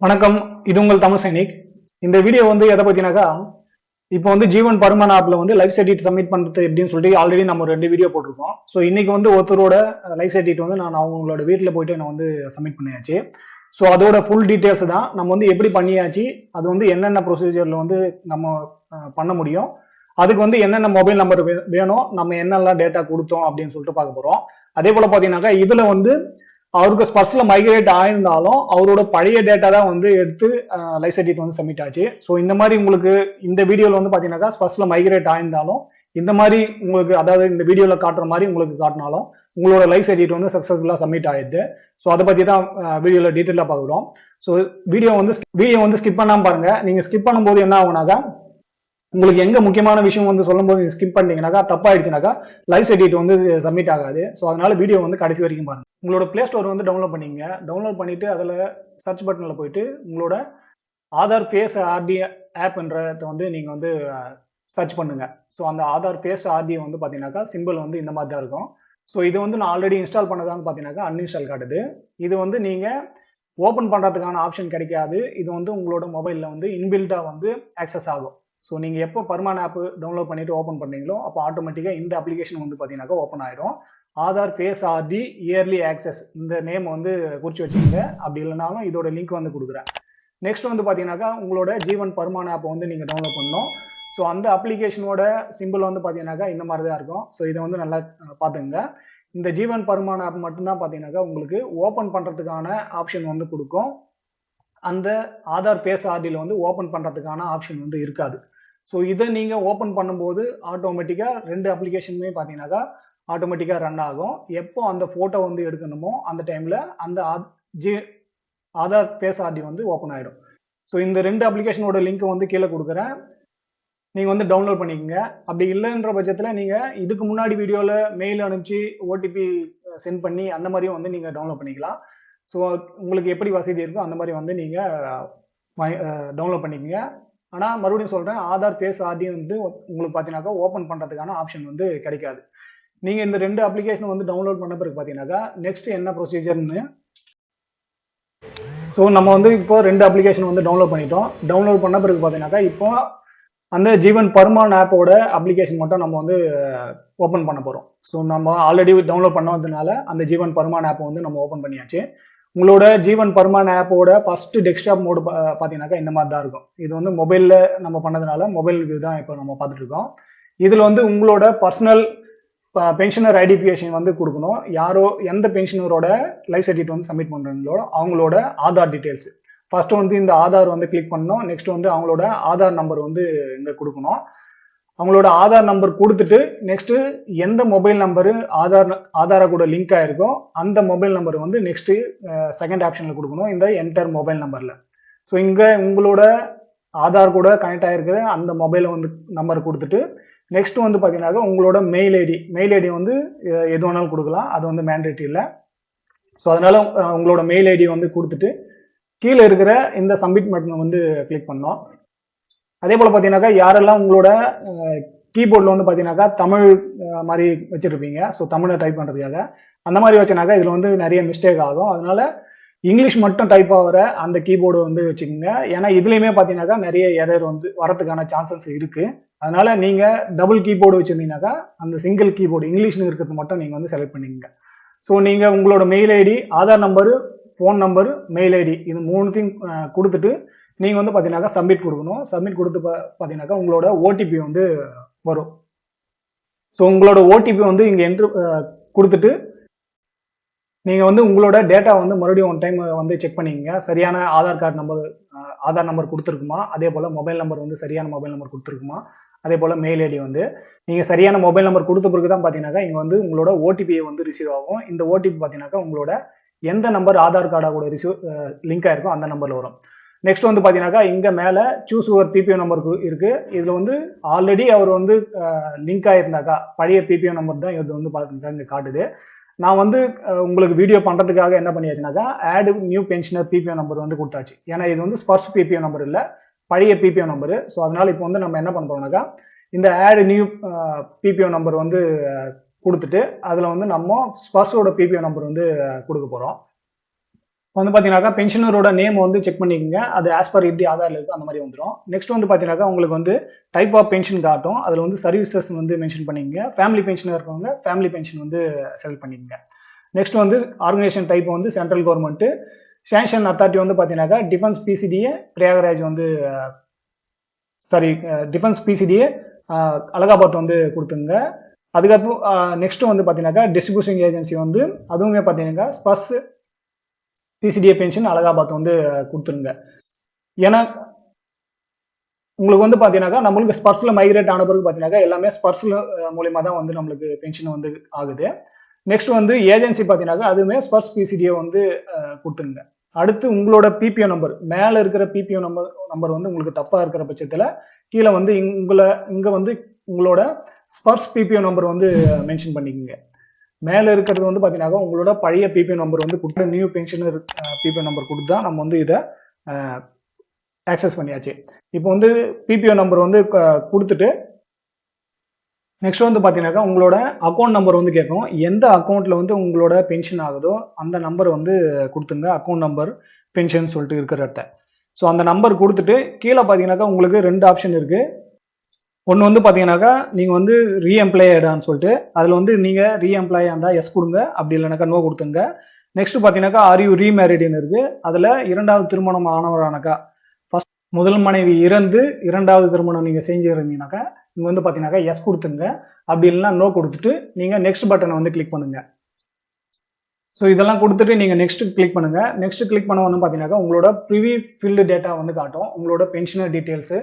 வணக்கம், இது உங்கள் தமிழ் சைனிக். இந்த வீடியோ வந்து எதை பத்தினாக்கா, இப்போ வந்து ஜீவன் பர்மான் ஆப்ல வந்து லைஃப் சர்டிஃபிகேட் சப்மிட் பண்றது எப்படின்னு சொல்லிட்டு ஆல்ரெடி நம்ம 2 வீடியோ போட்டிருக்கோம். ஸோ இன்னைக்கு வந்து ஒருத்தரோட லைஃப் சர்டிஃபிகேட் வந்து நான் அவங்களோட வீட்டில் போயிட்டு நான் வந்து சப்மிட் பண்ணியாச்சு. ஸோ அதோட ஃபுல் டீட்டெயில்ஸ் தான் நம்ம வந்து எப்படி பண்ணியாச்சு, அது வந்து என்னென்ன ப்ரொசீஜர்ல வந்து நம்ம பண்ண முடியும், அதுக்கு வந்து என்னென்ன மொபைல் நம்பர் வேணும், நம்ம என்னெல்லாம் டேட்டா கொடுத்தோம் அப்படின்னு சொல்லிட்டு பார்க்க போறோம். அதே போல பாத்தீங்கன்னாக்கா இதுல வந்து அவருக்கு ஸ்பர்ஸ்ல மைக்ரேட் ஆயிருந்தாலும் அவரோட பழைய டேட்டா தான் வந்து எடுத்து லைஃப் சர்டிஃபிகேட் வந்து சப்மிட் ஆச்சு. ஸோ இந்த மாதிரி உங்களுக்கு இந்த வீடியோவில் வந்து பார்த்தீங்கன்னாக்கா ஸ்பர்ஸ்ல மைக்ரேட் ஆயிருந்தாலும் இந்த மாதிரி உங்களுக்கு, அதாவது இந்த வீடியோவில் காட்டுற மாதிரி உங்களுக்கு காட்டினாலும் உங்களோட லைஃப் சர்டிஃபிகேட் வந்து சக்ஸஸ்ஃபுல்லாக சப்மிட் ஆயிடுது. ஸோ அதை பற்றி தான் வீடியோவில் டீட்டெயிலாக பார்க்குறோம். ஸோ வீடியோ வந்து ஸ்கிப் பண்ணாமல் பாருங்க. நீங்கள் ஸ்கிப் பண்ணும்போது என்ன ஆகுனாக்கா, உங்களுக்கு எங்க முக்கியமான விஷயம் வந்து சொல்லும் போது ஸ்கிப் பண்ணிட்டீங்கன்னாக்கா தப்பாயிடுச்சுனாக்கா லைஃப் சர்டிஃபிகேட் வந்து சப்மிட் ஆகாது. ஸோ அதனால வீடியோ வந்து கடைசி வரைக்கும் பாருங்க. உங்களோட பிளே ஸ்டோர் வந்து டவுன்லோட் பண்ணிங்க. டவுன்லோட் பண்ணிட்டு அதில் சர்ச் பட்டனில் போயிட்டு உங்களோட ஆதார் ஃபேஸ் ஆர்டி ஆப்ன்றத வந்து நீங்கள் வந்து சர்ச் பண்ணுங்க. ஸோ அந்த ஆதார் ஃபேஸ் ஆர்டி வந்து பார்த்தீங்கன்னாக்கா சிம்பிள் வந்து இந்த மாதிரி தான் இருக்கும். ஸோ இது வந்து நான் ஆல்ரெடி இன்ஸ்டால் பண்ணதான்னு பார்த்தீங்கன்னாக்கா அன்இன்ஸ்டால் காட்டுது. இது வந்து நீங்கள் ஓப்பன் பண்ணுறதுக்கான ஆப்ஷன் கிடைக்காது. இது வந்து உங்களோட மொபைலில் வந்து இன்பில்ட்டாக வந்து ஆக்சஸ் ஆகும். ஸோ நீங்கள் எப்போ பர்மான் ஆப் டவுன்லோட் பண்ணிட்டு ஓப்பன் பண்ணீங்களோ அப்போ ஆட்டோமேட்டிக்காக இந்த அப்ளிகேஷன் வந்து பார்த்தீங்கன்னாக்கா ஓப்பன் ஆகிடும். Aadhaar face RD early access இந்த நேம் வந்து குறித்து வச்சுக்கோங்க. அப்படி இல்லைனாலும் இதோட லிங்க் வந்து கொடுக்குறேன். நெக்ஸ்ட் வந்து பார்த்தீங்கன்னாக்கா உங்களோட ஜீவன் பர்மான் ஆப்பை வந்து நீங்கள் டவுன்லோட் பண்ணணும். ஸோ அந்த அப்ளிகேஷனோட சிம்பிள் வந்து பார்த்தீங்கன்னாக்கா இந்த மாதிரி தான் இருக்கும். ஸோ இதை வந்து நல்லா பார்த்துங்க. இந்த ஜீவன் பர்மான் ஆப் மட்டும்தான் பார்த்தீங்கன்னாக்கா உங்களுக்கு ஓப்பன் பண்ணுறதுக்கான ஆப்ஷன் வந்து கொடுக்கும். அந்த ஆதார் ஃபேஸ் ஆர்டியில் வந்து ஓப்பன் பண்ணுறதுக்கான ஆப்ஷன் வந்து இருக்காது. ஸோ இதை நீங்கள் ஓப்பன் பண்ணும்போது ஆட்டோமேட்டிக்காக 2 அப்ளிகேஷனுமே பார்த்தீங்கன்னாக்கா ஆட்டோமேட்டிக்காக ரன் ஆகும். எப்போ அந்த ஃபோட்டோ வந்து எடுக்கணுமோ அந்த டைமில் அந்த ஆதார் ஃபேஸ் ஆர்டி வந்து ஓப்பன் ஆகிடும். ஸோ இந்த 2 அப்ளிகேஷனோட லிங்க் வந்து கீழே கொடுக்குறேன். நீங்கள் வந்து டவுன்லோட் பண்ணிக்கோங்க. அப்படி இல்லைன்ற பட்சத்தில் நீங்கள் இதுக்கு முன்னாடி வீடியோவில் மெயில் அனுப்பிச்சு ஓடிபி சென்ட் பண்ணி அந்த மாதிரியும் வந்து நீங்கள் டவுன்லோட் பண்ணிக்கலாம். ஸோ உங்களுக்கு எப்படி வசதி இருக்கோ அந்த மாதிரி வந்து நீங்கள் டவுன்லோட் பண்ணிக்கோங்க. ஆனால் மறுபடியும் சொல்கிறேன், ஆதார் ஃபேஸ் ஆர்டி வந்து உங்களுக்கு பார்த்தீங்கன்னாக்கா ஓப்பன் பண்ணுறதுக்கான ஆப்ஷன் வந்து கிடைக்காது. நீங்கள் இந்த 2 அப்ளிகேஷன் வந்து டவுன்லோட் பண்ண பிறகு பார்த்தீங்கன்னாக்கா நெக்ஸ்ட் என்ன ப்ரொசீஜர்னு. ஸோ நம்ம வந்து இப்போ 2 அப்ளிகேஷன் வந்து டவுன்லோட் பண்ணிட்டோம். டவுன்லோட் பண்ண பிறகு பார்த்தீங்கன்னாக்கா இப்போ அந்த ஜீவன் பர்மான் ஆப்போட அப்ளிகேஷன் மட்டும் நம்ம வந்து ஓப்பன் பண்ண போகிறோம். ஸோ நம்ம ஆல்ரெடி டவுன்லோட் பண்ணதுனால அந்த ஜீவன் பர்மான் ஆப்பை வந்து நம்ம ஓப்பன் பண்ணியாச்சு. உங்களோட ஜீவன் பர்மான் ஆப்போட ஃபர்ஸ்ட் டெஸ்க்டாப் மோடு பார்த்தீங்கன்னாக்கா இந்த மாதிரி தான் இருக்கும். இது வந்து மொபைலில் நம்ம பண்ணதுனால மொபைல் வியூ தான் இப்போ நம்ம பார்த்துட்டு இருக்கோம். இதில் வந்து உங்களோட பர்சனல் பென்ஷனர் ஐடென்டிஃபிகேஷன் வந்து கொடுக்கணும். யாரோ எந்த பென்ஷனரோட லைஃப் சர்டிஃபிகேட் வந்து சப்மிட் பண்ணுறீங்களோ அவங்களோட ஆதார் டீட்டெயில்ஸ் ஃபர்ஸ்ட் வந்து இந்த ஆதார் வந்து கிளிக் பண்ணணும். நெக்ஸ்ட் வந்து அவங்களோட ஆதார் நம்பர் வந்து இங்கே கொடுக்கணும். அவங்களோட ஆதார் நம்பர் கொடுத்துட்டு நெக்ஸ்ட் எந்த மொபைல் நம்பரு ஆதார கூட லிங்க் ஆயிருக்கோ அந்த மொபைல் நம்பர் வந்து நெக்ஸ்ட் செகண்ட் ஆப்ஷன்ல கொடுக்கணும், இந்த என்டர் மொபைல் நம்பர்ல. ஸோ இங்க உங்களோட ஆதார் கூட கனெக்ட் ஆயிருக்கிற அந்த மொபைலை வந்து நம்பர் கொடுத்துட்டு நெக்ஸ்ட் வந்து பார்த்தீங்கன்னாக்கா உங்களோட மெயில் ஐடி வந்து எது வேணாலும் கொடுக்கலாம், அது வந்து மேண்டேட்டரி இல்லை. ஸோ அதனால உங்களோட மெயில் ஐடி வந்து கொடுத்துட்டு கீழே இருக்கிற இந்த சப்மிட் பட்டன் வந்து கிளிக் பண்ணோம். அதே போல் பார்த்தீங்கன்னாக்கா யாரெல்லாம் உங்களோட கீபோர்டில் வந்து பார்த்தீங்கன்னாக்கா தமிழ் மாதிரி வச்சுருப்பீங்க, ஸோ தமிழை டைப் பண்ணுறதுக்காக அந்த மாதிரி வச்சுனாக்கா இதில் வந்து நிறைய மிஸ்டேக் ஆகும். அதனால இங்கிலீஷ் மட்டும் டைப் ஆகிற அந்த கீபோர்டு வந்து வச்சுக்கோங்க. ஏன்னா இதுலேயுமே பார்த்தீங்கன்னாக்கா நிறைய எரர் வந்து வரதுக்கான சான்சஸ் இருக்குது. அதனால நீங்கள் டபுள் கீபோர்டு வச்சுருந்தீங்கன்னாக்கா அந்த சிங்கிள் கீபோர்டு இங்கிலீஷ்னு இருக்கிறது மட்டும் நீங்கள் வந்து செலக்ட் பண்ணிக்கங்க. ஸோ நீங்கள் உங்களோட mail ID, Aadhaar number, phone number, mail ID இது 3த்தையும் கொடுத்துட்டு நீங்கள் வந்து பார்த்தீங்கன்னாக்கா சப்மிட் கொடுக்கணும். சப்மிட் கொடுத்து பார்த்தீங்கன்னாக்கா உங்களோட ஓடிபி வந்து வரும். ஸோ உங்களோட ஓடிபி வந்து இங்கே என்ட்ரு கொடுத்துட்டு நீங்கள் வந்து உங்களோட டேட்டா வந்து மறுபடியும் 1 டைம் வந்து செக் பண்ணிக்கங்க. சரியான ஆதார் நம்பர் கொடுத்துருக்குமா, அதே போல் மொபைல் நம்பர் வந்து சரியான மொபைல் நம்பர் கொடுத்துருக்குமா, அதே போல் மெயில் ஐடி வந்து நீங்கள் சரியான மொபைல் நம்பர் கொடுத்த பிறகு தான் பார்த்தீங்கன்னாக்கா இங்கே வந்து உங்களோட ஓடிபியை வந்து ரிசீவ் ஆகும். இந்த ஓடிபி பார்த்தீங்கன்னாக்கா உங்களோட எந்த நம்பர் ஆதார் கார்டாக கூட லிங்க் ஆயிருக்கும் அந்த நம்பரில் வரும். நெக்ஸ்ட் வந்து பார்த்தீங்கன்னாக்கா இங்கே மேலே சூஸ் யுவர் பிபிஓ நம்பருக்கு இருக்குது. இதில் வந்து ஆல்ரெடி அவர் வந்து லிங்க் ஆகிருந்தாக்கா பழைய பிபிஓ நம்பர் தான் இது வந்து பார்த்தீங்கன்னா இங்கே காட்டுது. நான் வந்து உங்களுக்கு வீடியோ பண்ணுறதுக்காக என்ன பண்ணியாச்சுனாக்கா add new pensioner PPO number வந்து கொடுத்தாச்சு. ஏன்னா இது வந்து ஸ்பர்ஷ் பிபிஓ நம்பர் இல்லை, பழைய பிபிஓ நம்பரு. ஸோ அதனால இப்போ வந்து நம்ம என்ன பண்ண போறோம்னாக்கா இந்த ஆட் நியூ பிபிஓ நம்பர் வந்து கொடுத்துட்டு அதில் வந்து நம்ம ஸ்பர்ஷோட பிபிஓ நம்பர் வந்து கொடுக்க போகிறோம். வந்து பார்த்தீங்கன்னாக்கா பென்ஷனரோட நேம் வந்து செக் பண்ணிக்கோங்க. அது ஆஸ் பர் எப்படி ஆதாரில் இருக்கோ அந்த மாதிரி வந்துடும். நெக்ஸ்ட் வந்து பார்த்தீங்கன்னாக்கா உங்களுக்கு வந்து டைப் ஆஃப் பென்ஷன் காட்டும். அதில் வந்து சர்வீசஸ் வந்து மென்ஷன் பண்ணிக்கங்க. ஃபேமிலி பென்ஷனாக இருக்கவங்க ஃபேமிலி பென்ஷன் வந்து செலக்ட் பண்ணிக்கங்க. நெக்ஸ்ட் வந்து ஆர்கனைசேஷன் டைப் வந்து சென்ட்ரல் கவர்மெண்ட். சேங்ஷன் அத்தாரிட்டி வந்து பார்த்தீங்கன்னாக்கா டிஃபென்ஸ் பிசிடிஏ பிரயாகராஜ் வந்து டிஃபென்ஸ் பிசிடிஏ அலகாபாத் வந்து கொடுத்துங்க. அதுக்கப்புறம் நெக்ஸ்ட் வந்து பார்த்தீங்கன்னாக்கா டிஸ்ட்ரிபியூஷன் ஏஜென்சி வந்து அதுவுமே பார்த்தீங்கன்னா ஸ்பர்ஸ் பிசிடிஏ பென்ஷன் அலகாபாத் வந்து கொடுத்துருங்க. ஏன்னா உங்களுக்கு வந்து பார்த்தீங்கன்னாக்கா நம்மளுக்கு ஸ்பர்ஸில் மைக்ரேட் ஆன பிறகு பார்த்தீங்கன்னாக்கா எல்லாமே ஸ்பர்ஸில் மூலியமாக தான் வந்து நம்மளுக்கு பென்ஷன் வந்து ஆகுது. நெக்ஸ்ட் வந்து ஏஜென்சி பார்த்தீங்கன்னாக்கா அதுவுமே ஸ்பர்ஸ் பிசிடிஏ வந்து கொடுத்துருங்க. அடுத்து உங்களோட பிபிஓ நம்பர் மேலே இருக்கிற பிபிஓ நம்பர் வந்து உங்களுக்கு தப்பாக இருக்கிற பட்சத்தில் கீழே வந்து இங்கே வந்து உங்களோட ஸ்பர்ஸ் பிபிஓ நம்பர் வந்து மென்ஷன் பண்ணிக்கோங்க. மேலே இருக்கிறது வந்து பார்த்தீங்கன்னா உங்களோட பழைய பிபிஓ நம்பர் வந்து கொடுத்து நியூ பென்ஷனர் பிபிஓ நம்பர் கொடுத்து தான் நம்ம வந்து இதை ஆக்சஸ் பண்ணியாச்சு. இப்போ வந்து பிபிஓ நம்பர் வந்து கொடுத்துட்டு நெக்ஸ்ட் வந்து பார்த்தீங்கன்னாக்கா உங்களோட அக்கௌண்ட் நம்பர் வந்து கேட்கும். எந்த அக்கௌண்ட்டில் வந்து உங்களோட பென்ஷன் ஆகுதோ அந்த நம்பர் வந்து கொடுத்துங்க. அக்கௌண்ட் நம்பர் பென்ஷன் சொல்லிட்டு இருக்கிற இடத்த. ஸோ அந்த நம்பர் கொடுத்துட்டு கீழே பார்த்தீங்கன்னாக்கா உங்களுக்கு 2 ஆப்ஷன் இருக்குது. ஒன்று வந்து பார்த்தீங்கன்னாக்கா நீங்கள் வந்து ரீஎம்ப்ளாய்டான்னு சொல்லிட்டு அதில் வந்து நீங்கள் ரீஎம்ப்ளாயாக இருந்தால் எஸ் கொடுங்க, அப்படி இல்லைனாக்கா நோ கொடுத்துங்க. நெக்ஸ்ட் பார்த்தீங்கன்னாக்கா ஆர் யூ ரீமேரிடுன்னு இருக்குது. அதில் 2வது திருமணம் ஆனவரானாக்கா ஃபர்ஸ்ட் முதல் மனைவி இறந்து 2வது திருமணம் நீங்கள் செஞ்சுருந்தீங்கன்னாக்கா இங்கே வந்து பார்த்தீங்கன்னாக்கா எஸ் கொடுத்துங்க, அப்படி இல்லைன்னா நோ கொடுத்துட்டு நீங்கள் நெக்ஸ்ட் பட்டனை வந்து கிளிக் பண்ணுங்கள். ஸோ இதெல்லாம் கொடுத்துட்டு நீங்கள் நெக்ஸ்ட் கிளிக் பண்ணுங்கள். நெக்ஸ்ட் கிளிக் பண்ண வந்து பார்த்தீங்கன்னாக்கா உங்களோட ப்ரிவி ஃபில்டு டேட்டா வந்து காட்டும். உங்களோட பென்ஷனர் டீட்டெயில்ஸு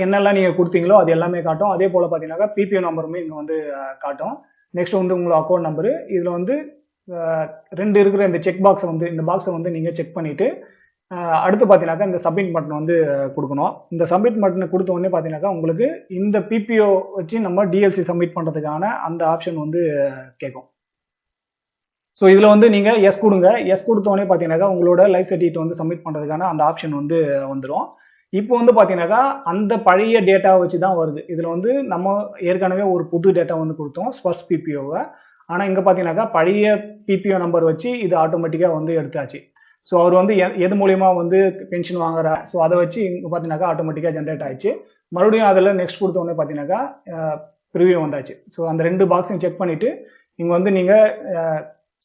என்னெல்லாம் நீங்கள் கொடுத்தீங்களோ அது எல்லாமே காட்டும். அதே போல் பார்த்தீங்கன்னாக்கா பிபிஓ நம்பருமே இங்கே வந்து காட்டும். நெக்ஸ்ட் வந்து உங்களோட அக்கௌண்ட் நம்பரு. இதில் வந்து 2 இருக்கிற இந்த செக் பாக்ஸை வந்து இந்த பாக்ஸை வந்து நீங்கள் செக் பண்ணிவிட்டு அடுத்து பார்த்தீங்கன்னாக்கா இந்த சப்மிட் பட்டன் வந்து கொடுக்கணும். இந்த சப்மிட் பட்டனை கொடுத்த உடனே பார்த்தீங்கன்னாக்கா உங்களுக்கு இந்த பிபிஓ வச்சு நம்ம டிஎல்சி சப்மிட் பண்ணுறதுக்கான அந்த ஆப்ஷன் வந்து கேட்கும். ஸோ இதில் வந்து நீங்கள் எஸ் கொடுங்க. எஸ் கொடுத்தோடனே பார்த்தீங்கன்னாக்கா உங்களோட லைஃப் சர்டிஃபிகேட் வந்து சப்மிட் பண்ணுறதுக்கான அந்த ஆப்ஷன் வந்து வந்துடும். இப்போ வந்து பார்த்தீங்கன்னாக்கா அந்த பழைய டேட்டாவை வச்சு தான் வருது. இதில் வந்து நம்ம ஏற்கனவே ஒரு புது டேட்டா வந்து கொடுத்தோம் ஸ்பர்ஸ் பிபிஓவை. ஆனால் இங்கே பார்த்தீங்கன்னாக்கா பழைய பிபிஓ நம்பர் வச்சு இது ஆட்டோமேட்டிக்காக வந்து எடுத்தாச்சு. ஸோ அவர் வந்து எது மூலியமா வந்து பென்ஷன் வாங்குறா, ஸோ அதை வச்சு இங்கே பார்த்தீங்கன்னாக்கா ஆட்டோமேட்டிக்காக ஜென்ரேட் ஆயிடுச்சு. மறுபடியும் அதில் நெக்ஸ்ட் கொடுத்தோடனே பார்த்தீங்கன்னாக்கா ப்ரிவியூ வந்தாச்சு. ஸோ அந்த 2 பாக்ஸையும் செக் பண்ணிவிட்டு இங்கே வந்து நீங்கள்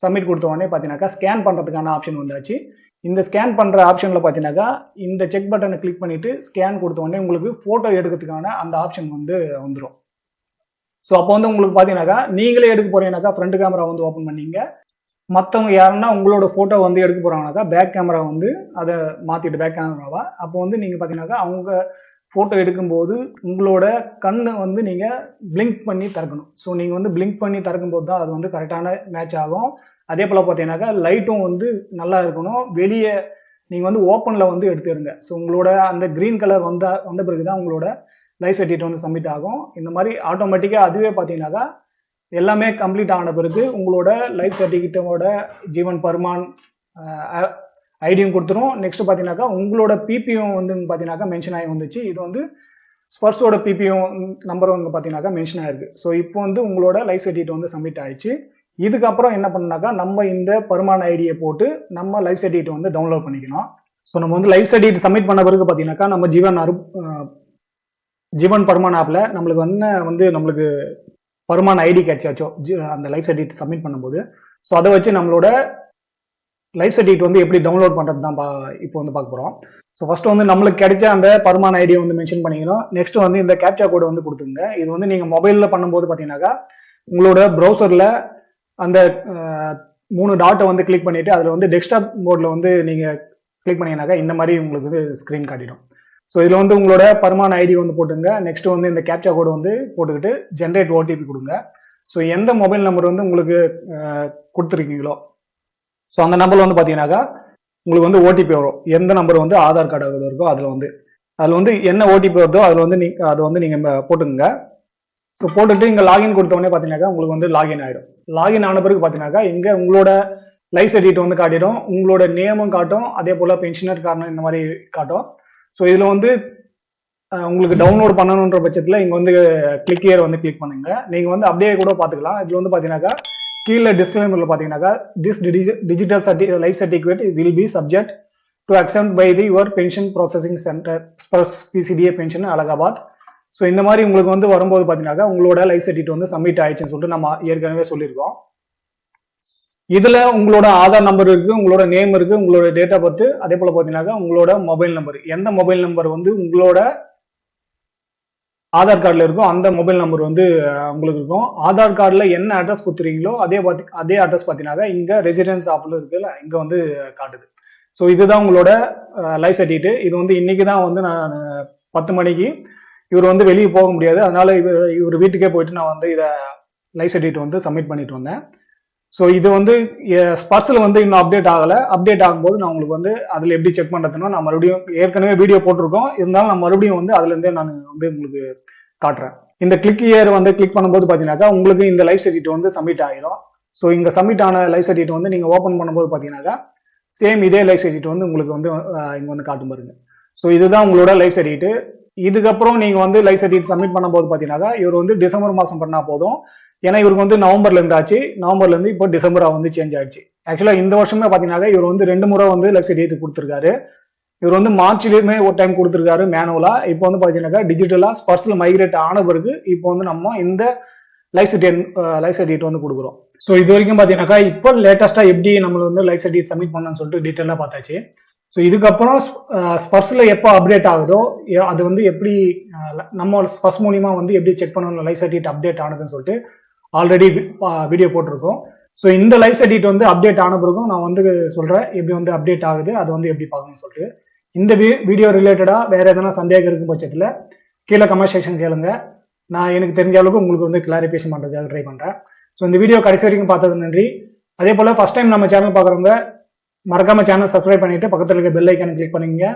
சப்மிட் கொடுத்த உடனே பார்த்தீங்கன்னாக்கா ஸ்கேன் பண்ணுறதுக்கான ஆப்ஷன் வந்தாச்சு. இந்த ஸ்கேன் பண்ணுற ஆப்ஷனில் பார்த்தீங்கன்னாக்கா இந்த செக் பட்டனை கிளிக் பண்ணிவிட்டு ஸ்கேன் கொடுத்த உடனே உங்களுக்கு ஃபோட்டோ எடுக்கிறதுக்கான அந்த ஆப்ஷன் வந்து வந்துடும். ஸோ அப்போ வந்து உங்களுக்கு பார்த்தீங்கன்னாக்கா நீங்களே எடுக்க போகிறீங்கன்னாக்கா ஃப்ரண்ட் கேமரா வந்து ஓப்பன் பண்ணிங்க. மற்றவங்க யாருன்னா உங்களோட ஃபோட்டோ வந்து எடுக்க போகிறாங்கனாக்கா பேக் கேமரா வந்து அதை மாற்றிட்டு பேக் கேமராவா அப்போ வந்து நீங்கள் பார்த்தீங்கன்னாக்கா அவங்க ஃபோட்டோ எடுக்கும்போது உங்களோட கண்ணை வந்து நீங்கள் பிளிங்க் பண்ணி திறக்கணும். ஸோ நீங்கள் வந்து பிளிங்க் பண்ணி திறக்கும்போது தான் அது வந்து கரெக்டான மேட்ச் ஆகும். அதே போல் பார்த்தீங்கன்னாக்கா லைட்டும் வந்து நல்லா இருக்கணும். வெளியே நீங்கள் வந்து ஓப்பனில் வந்து எடுத்துருங்க. ஸோ உங்களோட அந்த க்ரீன் கலர் வந்த பிறகு தான் உங்களோட லைஃப் சர்டிஃபிகேட் வந்து சப்மிட் ஆகும். இந்த மாதிரி ஆட்டோமேட்டிக்காக அதுவே பார்த்தீங்கன்னாக்கா எல்லாமே கம்ப்ளீட் ஆன பிறகு உங்களோட லைஃப் சர்டிஃபிகேட்டோட ஜீவன் பர்மான் ஐடியும் கொடுத்துரும். நெக்ஸ்ட் பார்த்தீங்கன்னாக்கா உங்களோட பிபிஓ வந்து பார்த்தீங்கன்னாக்கா மென்ஷன் ஆகி வந்துச்சு. இது வந்து ஸ்பர்ஸோட பிபிஓ நம்பர் வந்து பார்த்தீங்கன்னாக்கா மென்ஷன் ஆயிருக்கு. ஸோ இப்போ வந்து உங்களோட லைஃப் சர்டிஃபிகேட் வந்து சப்மிட் ஆயிடுச்சு. இதுக்கப்புறம் என்ன பண்ணாக்கா நம்ம இந்த பர்மான் ஐடியை போட்டு நம்ம லைஃப் சர்டிஃபிகேட் வந்து டவுன்லோட் பண்ணிக்கணும். ஸோ நம்ம வந்து லைஃப் சர்டிஃபிகேட் சப்மிட் பண்ண பிறகு பார்த்தீங்கன்னாக்கா நம்ம ஜீவன் பர்மான் ஆப்பில் நம்மளுக்கு பர்மான் ஐடி கிடைச்சாச்சோ அந்த லைஃப் சர்டிஃபிகேட் சப்மிட் பண்ணும்போது. ஸோ அதை வச்சு நம்மளோட லைஃப் சர்டிஃபிகேட் வந்து எப்படி டவுன்லோட் பண்ணுறது தான் இப்போ வந்து பார்க்க போகிறோம். ஸோ ஃபர்ஸ்ட் வந்து நம்மளுக்கு கிடைச்ச அந்த பர்மான் ஐடியை வந்து மென்ஷன் பண்ணிக்கணும். நெக்ஸ்ட் வந்து இந்த கேப்சா கோடு வந்து கொடுத்துங்க. இது வந்து நீங்கள் மொபைலில் பண்ணும்போது பார்த்தீங்கன்னாக்கா உங்களோட ப்ரௌசரில் அந்த 3 டாட்டை வந்து கிளிக் பண்ணிவிட்டு அதில் வந்து டெஸ்க்டாப் மோடில் வந்து நீங்கள் கிளிக் பண்ணிங்கனாக்கா இந்த மாதிரி உங்களுக்கு வந்து ஸ்க்ரீன் காட்டிடும். ஸோ இதில் வந்து உங்களோட பர்மான் ஐடி வந்து போட்டுங்க. நெக்ஸ்ட் வந்து இந்த கேப்சா கோடு வந்து போட்டுக்கிட்டு ஜென்ரேட் ஓடிபி கொடுங்க. ஸோ எந்த மொபைல் நம்பர் வந்து உங்களுக்கு கொடுத்துருக்கீங்களோ ஸோ அந்த நம்பரில் வந்து பார்த்தீங்கன்னாக்கா உங்களுக்கு வந்து ஓடிபி வரும். எந்த நம்பர் வந்து ஆதார் கார்டு இருக்கோ அதில் வந்து என்ன ஓடிபி வருதோ அதில் வந்து அதை வந்து நீங்கள் போட்டுங்க. ஸோ போட்டுட்டு இங்கே லாகின் கொடுத்தவொடனே பார்த்தீங்கன்னாக்கா உங்களுக்கு வந்து லாகின் ஆகிடும். லாகின் ஆன பிறகு பார்த்தீங்கன்னாக்கா இங்கே உங்களோட லைஃப் சர்டிஃபிகேட் வந்து காட்டிடும். உங்களோட நேமும் காட்டும். அதே போல் பென்ஷனர் காரணம் இந்த மாதிரி காட்டும். ஸோ இதில் வந்து உங்களுக்கு டவுன்லோட் பண்ணணுன்ற பட்சத்தில் இங்கே வந்து கிளிக் ஹியர் வந்து கிளிக் பண்ணுங்க. நீங்கள் வந்து அப்படியே கூட பார்த்துக்கலாம். இதில் வந்து பார்த்தீங்கன்னாக்கா கீழே டிஸ்க்ளைமர்ல பாத்தீங்கன்னாக்கா this digital life certificate will be subject to accept by the your pension processing centre SPARSH PCDA pension Allahabad. So இந்த மாதிரி உங்களுக்கு வந்து வரும்போது பார்த்தீங்கன்னாக்கா உங்களோட லைஃப் சர்டிஃபிகேட் வந்து சப்மிட் ஆயிடுச்சுன்னு சொல்லிட்டு நம்ம ஏற்கனவே சொல்லியிருக்கோம். இதுல உங்களோட ஆதார் நம்பர் இருக்கு, உங்களோட நேம் இருக்கு, உங்களோட டேட் ஆஃப் பர்த், அதே போல பாத்தீங்கன்னாக்கா உங்களோட மொபைல் நம்பர், எந்த மொபைல் நம்பர் வந்து உங்களோட ஆதார் கார்டுல இருக்கும் அந்த மொபைல் நம்பர் வந்து உங்களுக்கு இருக்கும். ஆதார் கார்டுல என்ன அட்ரஸ் கொடுத்துறீங்களோ அதே அட்ரஸ் பார்த்தீங்கன்னாக்கா இங்க ரெசிடென்ஸ் ஆப்ல இருக்குல்ல இங்க வந்து காட்டுது. ஸோ இதுதான் உங்களோட லைஃப் சர்டிஃபிகேட். இது வந்து இன்னைக்கு தான் வந்து நான் 10 மணிக்கு இவர் வந்து வெளியே போக முடியாது, அதனால இவர் வீட்டுக்கே போயிட்டு நான் வந்து இதை லைஃப் சர்டிஃபிகேட் வந்து சப்மிட் பண்ணிட்டு வந்தேன். ஸோ இது வந்து ஸ்பர்ஸில் வந்து இன்னும் அப்டேட் ஆகலை. அப்டேட் ஆகும்போது நான் உங்களுக்கு வந்து அதில் எப்படி செக் பண்ணுறதுன்னா நான் மறுபடியும் ஏற்கனவே வீடியோ போட்டிருக்கோம், இருந்தாலும் நான் மறுபடியும் வந்து அதுலேருந்தே நான் வந்து உங்களுக்கு காட்டுறேன். இந்த கிளிக் இயர் வந்து கிளிக் பண்ணும்போது பார்த்தீங்கன்னாக்கா உங்களுக்கு இந்த லைஃப் சர்டிஃபிகேட் வந்து சப்மிட் ஆகிடும். ஸோ இங்கே சப்மிட் ஆன லைஃப் சர்டிஃபிகேட் வந்து நீங்கள் ஓப்பன் பண்ணும்போது பார்த்தீங்கன்னாக்கா சேம் இதே லைஃப் சர்டிஃபிகேட் வந்து உங்களுக்கு வந்து இங்கே வந்து காட்டும் பாருங்க. ஸோ இதுதான் உங்களோட லைஃப் சர்டிஃபிகேட். இதுக்கப்புறம் நீங்கள் வந்து லைஃப் சர்டிஃபிகேட் சப்மிட் பண்ணும்போது பார்த்தீங்கன்னாக்கா இவர் வந்து டிசம்பர் மாதம் பண்ணால் போதும். ஏன்னா இவருக்கு வந்து நவம்பர்ல இருந்தாச்சு, நவம்பர்ல இருந்து இப்போ டிசம்பரா வந்து சேஞ்ச் ஆயிடுச்சு. ஆக்சுவலா இந்த வருஷமே பாத்தீங்கன்னா இவர் வந்து 2 முறை வந்து லைஃப் சர்டிஃபிகேட் கொடுத்துருக்காரு. இவர் வந்து மார்ச்லயுமே ஒரு டைம் கொடுத்துருக்காரு மேனுவலா. இப்போ வந்து பாத்தீங்கன்னா டிஜிட்டலா ஸ்பர்ஸ்ல மைக்ரேட் ஆன பிறகு இப்போ வந்து நம்ம இந்த லைஃப் சர்டிஃபிகேட் வந்து கொடுக்குறோம். ஸோ இது வரைக்கும் பாத்தீங்கன்னாக்கா இப்போ லேட்டஸ்டா எப்படி நம்ம வந்து லைஃப் சர்டிஃபிகேட் சப்மிட் பண்ணலாம்னு சொல்லிட்டு டீட்டெயிலா பார்த்தாச்சு. ஸோ இதுக்கப்புறம் ஸ்பர்ஸ்ல எப்போ அப்டேட் ஆகுதோ அது வந்து எப்படி நம்ம ஸ்பர்ஸ் மூலியமா வந்து எப்படி செக் பண்ணணும் லைஃப் சர்டிஃபிகேட் அப்டேட் ஆனதுன்னு சொல்லிட்டு ஆல்ரெடி வீடியோ போட்டிருக்கோம். ஸோ இந்த லைஃப் சர்டிஃபிகேட் வந்து அப்டேட் ஆன பிறகும் நான் வந்து சொல்றேன் எப்படி வந்து அப்டேட் ஆகுது, அது வந்து எப்படி பார்க்கணும்னு சொல்லிட்டு. இந்த வீடியோ ரிலேட்டடா வேற எதனா சந்தேகம் இருக்கும் பட்சத்தில் கீழே கமெண்ட் செக்ஷன் கேளுங்க. நான் எனக்கு தெரிஞ்ச அளவுக்கு உங்களுக்கு வந்து கிளாரிஃபிகேஷன் பண்றதுக்காக ட்ரை பண்றேன். ஸோ இந்த வீடியோ கடைசி வரைக்கும் பார்த்தது நன்றி. அதே போல ஃபர்ஸ்ட் டைம் நம்ம சேனல் பார்க்குறவங்க மறக்காம சேனல் சப்ஸ்கிரைப் பண்ணிட்டு பக்கத்தில் இருக்க பெல் ஐக்கான கிளிக் பண்ணிக்கங்க.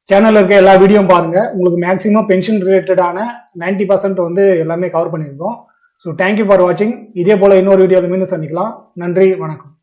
சேனல்ல இருக்க எல்லா வீடியோவும் பாருங்க. உங்களுக்கு மேக்ஸிமம் பென்ஷன் ரிலேட்டடான 90% வந்து எல்லாமே கவர் பண்ணியிருக்கோம். ஸோ தேங்க்யூ ஃபார் வாட்சிங். இதே போல இன்னொரு வீடியோவில் மீண்டும் சந்திக்கலாம். நன்றி, வணக்கம்.